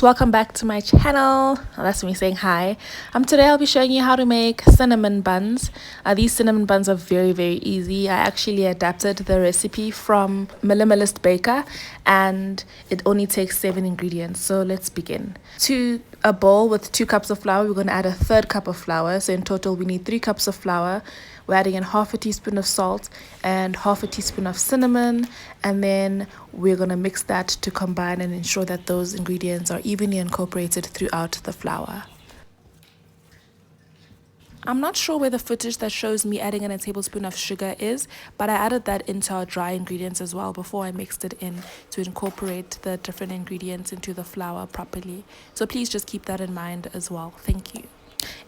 welcome back to my channel. That's me saying hi. Today I'll be showing you how to make cinnamon buns. These cinnamon buns are very easy. I actually adapted the recipe from Minimalist Baker and it only takes 7 ingredients. So let's begin. To a bowl with 2 cups of flour, we're going to add a third cup of flour. So in total we need 3 cups of flour. We're adding in half a teaspoon of salt and half a teaspoon of cinnamon, and then we're going to mix that to combine and ensure that those ingredients are evenly incorporated throughout the flour. I'm not sure where the footage that shows me adding in a tablespoon of sugar is, but I added that into our dry ingredients as well before I mixed it in to incorporate the different ingredients into the flour properly. So please just keep that in mind as well. Thank you.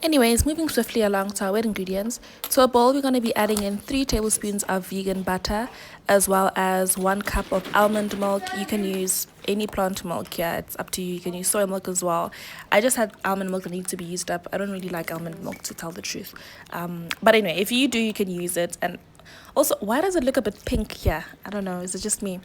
Anyways, moving swiftly along to our wet ingredients. To a bowl, we're going to be adding in 3 tablespoons of vegan butter, as well as 1 cup of almond milk. You can use any plant milk here, it's up to you. You can use soy milk as well. I just had almond milk that needs to be used up. I don't really like almond milk, to tell the truth. But anyway, if you do, you can use it. And also, why does it look a bit pink here? I don't know, is it just me?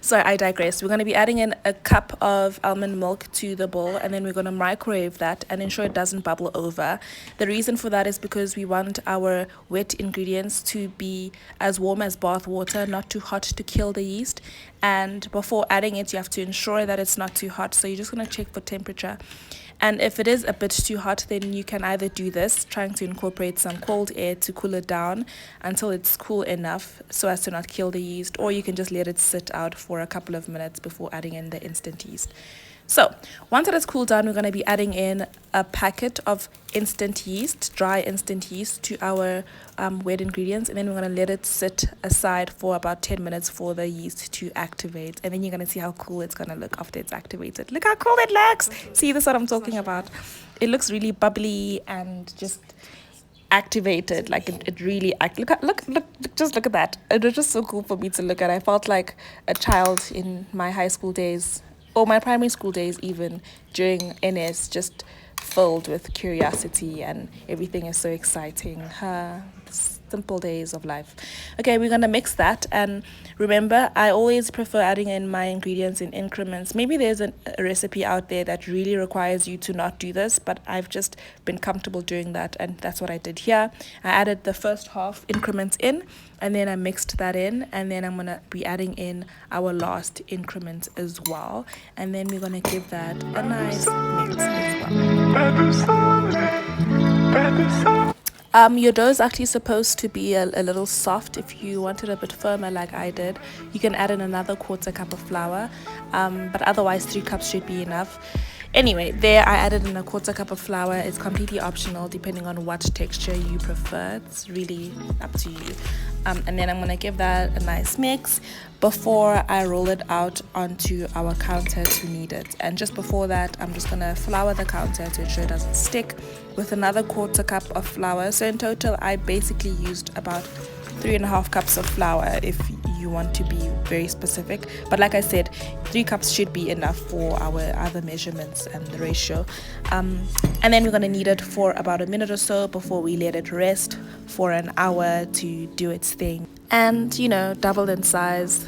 Sorry, I digress. We're going to be adding in a cup of almond milk to the bowl, and then we're going to microwave that and ensure it doesn't bubble over. The reason for that is because we want our wet ingredients to be as warm as bath water, not too hot to kill the yeast. And before adding it, you have to ensure that it's not too hot. So you're just going to check for temperature. And if it is a bit too hot, then you can either do this, trying to incorporate some cold air to cool it down until it's cool enough so as to not kill the yeast, or you can just let it sit out for a couple of minutes before adding in the instant yeast. So once it has cooled down, we're going to be adding in a packet of instant yeast, dry instant yeast, to our wet ingredients, and then we're going to let it sit aside for about 10 minutes for the yeast to activate, and then you're going to see how cool it's going to look after it's activated. Look how cool it looks. See, this is what I'm talking about. It looks really bubbly and just activated, like it really look, just look at that. It was just so cool for me to look at. I felt like a child in my high school days, or my primary school days, even during NS, just filled with curiosity, and everything is so exciting. Simple days of life. Okay, we're gonna mix that, and remember, I always prefer adding in my ingredients in increments. Maybe there's a recipe out there that really requires you to not do this, but I've just been comfortable doing that, and that's what I did here. I added the first half increments in, and then I mixed that in, and then I'm gonna be adding in our last increment as well, and then we're gonna give that a nice mix as well. Your dough is actually supposed to be a little soft. If you want it a bit firmer like I did, you can add in another 1/4 cup of flour, but otherwise 3 cups should be enough. Anyway, there I added in a 1/4 cup of flour. It's completely optional depending on what texture you prefer. It's really up to you. And then I'm going to give that a nice mix before I roll it out onto our counter to knead it. And just before that, I'm just going to flour the counter to ensure it doesn't stick with another 1/4 cup of flour. So in total, I basically used about 3.5 cups of flour if you want to be very specific, but like I said, 3 cups should be enough for our other measurements and the ratio. And then we're going to knead it for about a minute or so before we let it rest for an hour to do its thing, and double in size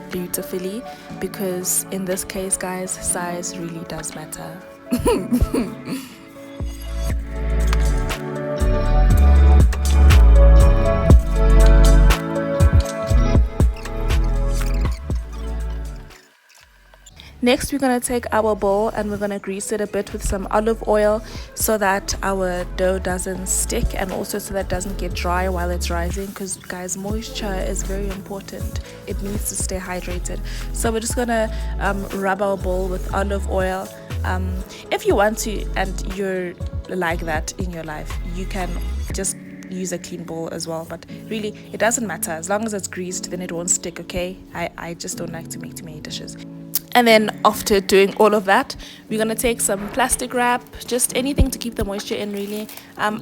beautifully, because in this case, guys, size really does matter. Next, we're going to take our bowl and we're going to grease it a bit with some olive oil so that our dough doesn't stick, and also so that it doesn't get dry while it's rising, because guys, moisture is very important. It needs to stay hydrated. So we're just going to rub our bowl with olive oil. If you want to, and you're like that in your life, you can just use a clean bowl as well, but really it doesn't matter. As long as it's greased, then it won't stick. Okay, I just don't like to make too many dishes. And then after doing all of that, we're going to take some plastic wrap, just anything to keep the moisture in, really.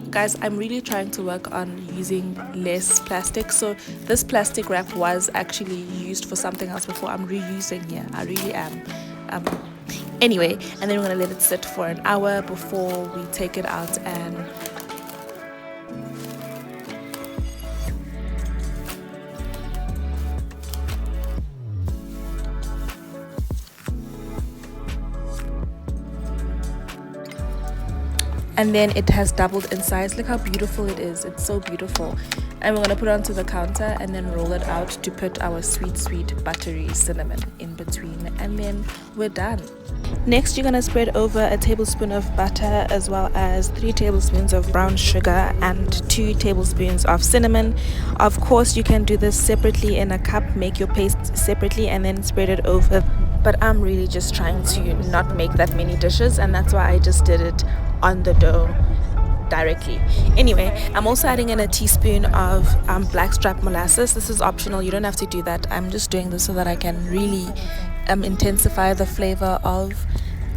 Guys, I'm really trying to work on using less plastic. So this plastic wrap was actually used for something else before. I'm reusing here. I really am. Anyway, and then we're going to let it sit for an hour before we take it out and and then it has doubled in size. Look how beautiful it is. It's so beautiful. And we're going to put it onto the counter and then roll it out to put our sweet buttery cinnamon in between, and then we're done. Next, you're going to spread over a tablespoon of butter as well as 3 tablespoons of brown sugar and 2 tablespoons of cinnamon. Of course, you can do this separately in a cup, make your paste separately and then spread it over. But I'm really just trying to not make that many dishes, and that's why I just did it on the dough directly. Anyway, I'm also adding in a teaspoon of blackstrap molasses. This is optional, you don't have to do that. I'm just doing this so that I can really intensify the flavor of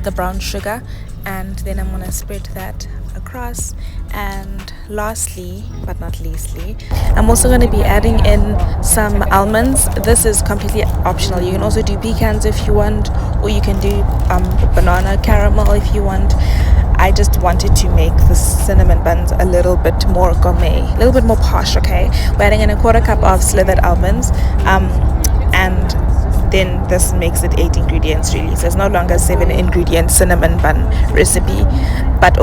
the brown sugar, and then I'm going to spread that across. And lastly but not leastly, I'm also going to be adding in some almonds. This is completely optional. You can also do pecans if you want, or you can do banana caramel if you want. I just wanted to make the cinnamon buns a little bit more gourmet, a little bit more posh. Okay, we're adding in a 1/4 cup of slivered almonds, and then this makes it 8 ingredients really. So it's no longer 7 ingredient cinnamon bun recipe, but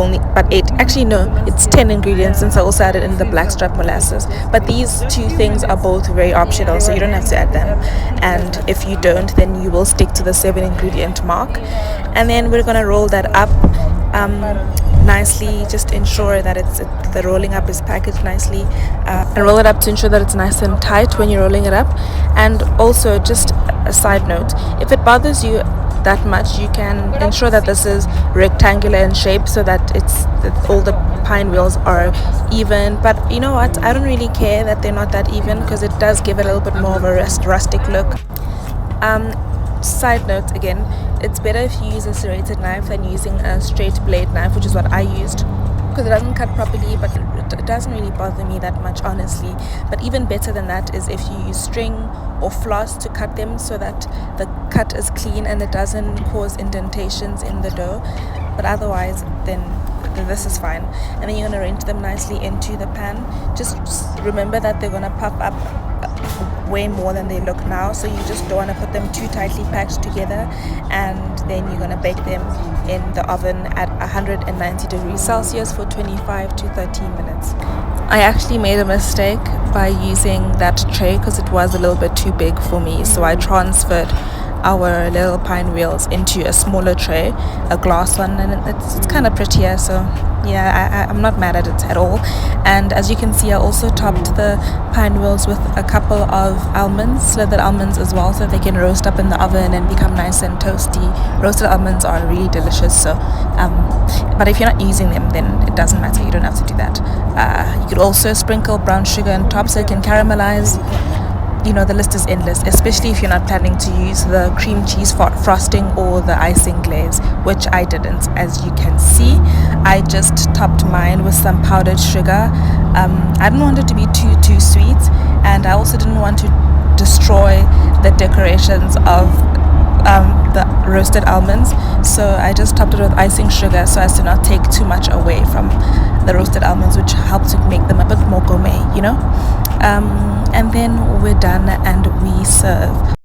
8. Actually no, it's 10 ingredients since I also added in the blackstrap molasses. But these 2 things are both very optional, so you don't have to add them. And if you don't, then you will stick to the 7 ingredient mark. And then we're gonna roll that up nicely. Just ensure that the rolling up is packaged nicely, and roll it up to ensure that it's nice and tight when you're rolling it up. And also, just a side note, if it bothers you that much, you can ensure that this is rectangular in shape so that all the pine wheels are even. But you know what, I don't really care that they're not that even, because it does give it a little bit more of a rustic look. Side note again, it's better if you use a serrated knife than using a straight blade knife, which is what I used, because it doesn't cut properly, but it doesn't really bother me that much, honestly. But even better than that is if you use string or floss to cut them, so that the cut is clean and it doesn't cause indentations in the dough. But otherwise, then this is fine. And then you're going to arrange them nicely into the pan. Just remember that they're going to puff up way more than they look now, so you just don't want to put them too tightly packed together. And then you're going to bake them in the oven at 190 degrees Celsius for 25 to 30 minutes. I actually made a mistake by using that tray because it was a little bit too big for me, so I transferred our little pine wheels into a smaller tray, a glass one, and it's kind of prettier. So yeah, I'm not mad at it at all. And as you can see, I also topped the pine wheels with a couple of almonds, slivered almonds as well, so they can roast up in the oven and become nice and toasty. Roasted almonds are really delicious. So but if you're not using them, then it doesn't matter, you don't have to do that. You could also sprinkle brown sugar on top so it can caramelize. You know, the list is endless, especially if you're not planning to use the cream cheese frosting or the icing glaze, which I didn't. As you can see, I just topped mine with some powdered sugar. I didn't want it to be too sweet, and I also didn't want to destroy the decorations of the roasted almonds, so I just topped it with icing sugar so as to not take too much away from the roasted almonds, which helped to make them a bit more gourmet, you know. And then we're done and we serve.